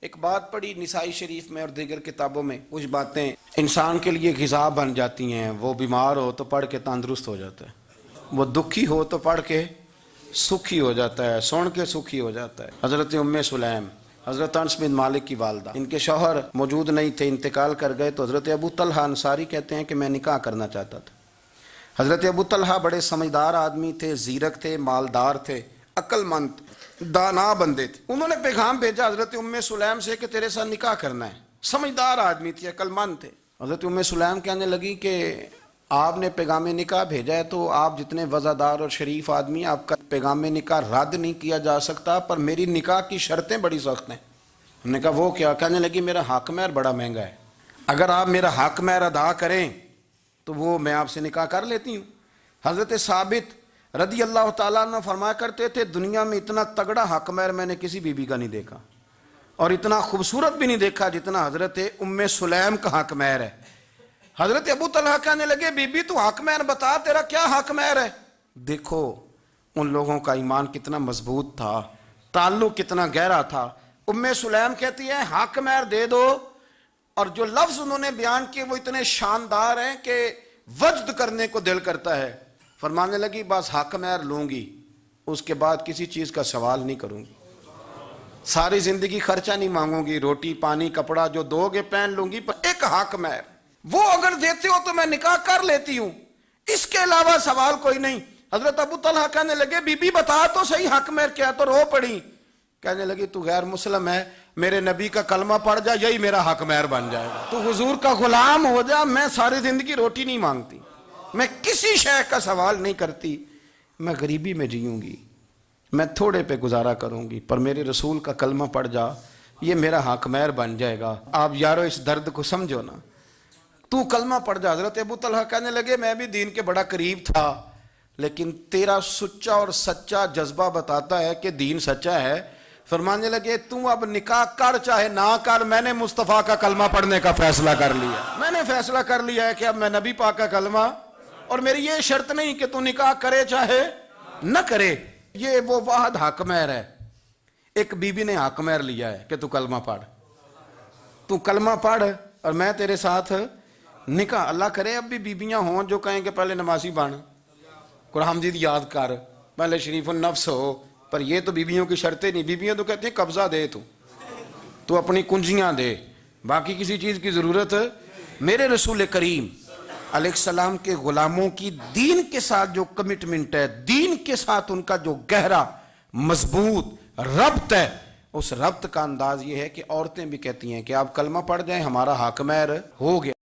ایک بات پڑھی نسائی شریف میں اور دیگر کتابوں میں، کچھ باتیں انسان کے لیے غذا بن جاتی ہیں۔ وہ بیمار ہو تو پڑھ کے تندرست ہو جاتا ہے، وہ دکھی ہو تو پڑھ کے سکھی ہو جاتا ہے، سن کے سکھی ہو جاتا ہے۔ حضرت ام سلیم، حضرت انس بن مالک کی والدہ، ان کے شوہر موجود نہیں تھے، انتقال کر گئے، تو حضرت ابو طلحہ انصاری کہتے ہیں کہ میں نکاح کرنا چاہتا تھا۔ حضرت ابو طلحہ بڑے سمجھدار آدمی تھے، زیرک تھے، مالدار تھے، عقل مند دانا بندے تھے۔ انہوں نے پیغام بھیجا حضرت ام سلیم سے کہ تیرے ساتھ نکاح کرنا ہے۔ سمجھدار آدمی تھے، عقل مند تھے۔ حضرت ام سلیم کہنے لگی کہ آپ نے پیغام نکاح بھیجا ہے تو آپ جتنے وزادار اور شریف آدمی، آپ کا پیغام نکاح رد نہیں کیا جا سکتا، پر میری نکاح کی شرطیں بڑی سخت ہیں۔ انہوں نے کہا وہ کیا؟ کہنے لگی میرا حق مہر بڑا مہنگا ہے، اگر آپ میرا حق مہر ادا کریں تو وہ میں آپ سے نکاح کر لیتی ہوں۔ حضرت ثابت رضی اللہ تعالیٰ عنہ فرمایا کرتے تھے دنیا میں اتنا تگڑا حق مہر میں نے کسی بی بی کا نہیں دیکھا، اور اتنا خوبصورت بھی نہیں دیکھا جتنا حضرت ام سلیم کا حق مہر ہے۔ حضرت ابو طلحہ کہنے لگے بی بی تو حق مہر بتا، تیرا کیا حق مہر ہے؟ دیکھو ان لوگوں کا ایمان کتنا مضبوط تھا، تعلق کتنا گہرا تھا۔ ام سلیم کہتی ہے حق مہر دے دو، اور جو لفظ انہوں نے بیان کیے وہ اتنے شاندار ہیں کہ وجد کرنے کو دل کرتا ہے۔ فرمانے لگی بس حق مہر لوں گی، اس کے بعد کسی چیز کا سوال نہیں کروں گی، ساری زندگی خرچہ نہیں مانگوں گی، روٹی پانی کپڑا جو دو گے پہن لوں گی، پر ایک حق مہر وہ اگر دیتے ہو تو میں نکاح کر لیتی ہوں، اس کے علاوہ سوال کوئی نہیں۔ حضرت ابو طلحہ کہنے لگے بی بی بتا تو صحیح حق مہر کیا، تو رو پڑی، کہنے لگی تو غیر مسلم ہے، میرے نبی کا کلمہ پڑھ جا، یہی میرا حق مہر بن جائے گا، تو حضور کا غلام ہو جا، میں ساری زندگی روٹی نہیں مانگتی، میں کسی شے کا سوال نہیں کرتی، میں غریبی میں جیوں گی، میں تھوڑے پہ گزارا کروں گی، پر میرے رسول کا کلمہ پڑھ جا، یہ میرا حق مہر بن جائے گا۔ آپ یارو اس درد کو سمجھو نا، تو کلمہ پڑھ جا۔ حضرت ابو طلحہ کہنے لگے میں بھی دین کے بڑا قریب تھا، لیکن تیرا سچا اور سچا جذبہ بتاتا ہے کہ دین سچا ہے۔ فرمانے لگے تو اب نکاح کر چاہے نہ کر، میں نے مصطفیٰ کا کلمہ پڑھنے کا فیصلہ کر لیا، میں نے فیصلہ کر لیا ہے کہ اب میں نبی پاک کا کلمہ، اور میری یہ شرط نہیں کہ تو نکاح کرے چاہے نہ کرے۔ یہ وہ واحد حق مہر ہے۔ ایک بی بی نے حق مہر لیا ہے کہ تو کلمہ پڑھ، تو کلمہ پڑھ اور میں تیرے ساتھ نکاح۔ اللہ کرے اب بھی بیویاں ہوں جو کہیں کہ پہلے نمازی بن، قرآن مجید یاد کر، پہلے شریف النفس ہو، پر یہ تو بیویوں کی شرطیں نہیں۔ بیویاں تو کہتے ہیں قبضہ دے، تو اپنی کنجیاں دے، باقی کسی چیز کی ضرورت۔ میرے رسول کریم علیہ السلام کے غلاموں کی دین کے ساتھ جو کمٹمنٹ ہے، دین کے ساتھ ان کا جو گہرا مضبوط ربط ہے، اس ربط کا انداز یہ ہے کہ عورتیں بھی کہتی ہیں کہ آپ کلمہ پڑھ جائیں، ہمارا حق مہر ہو گیا۔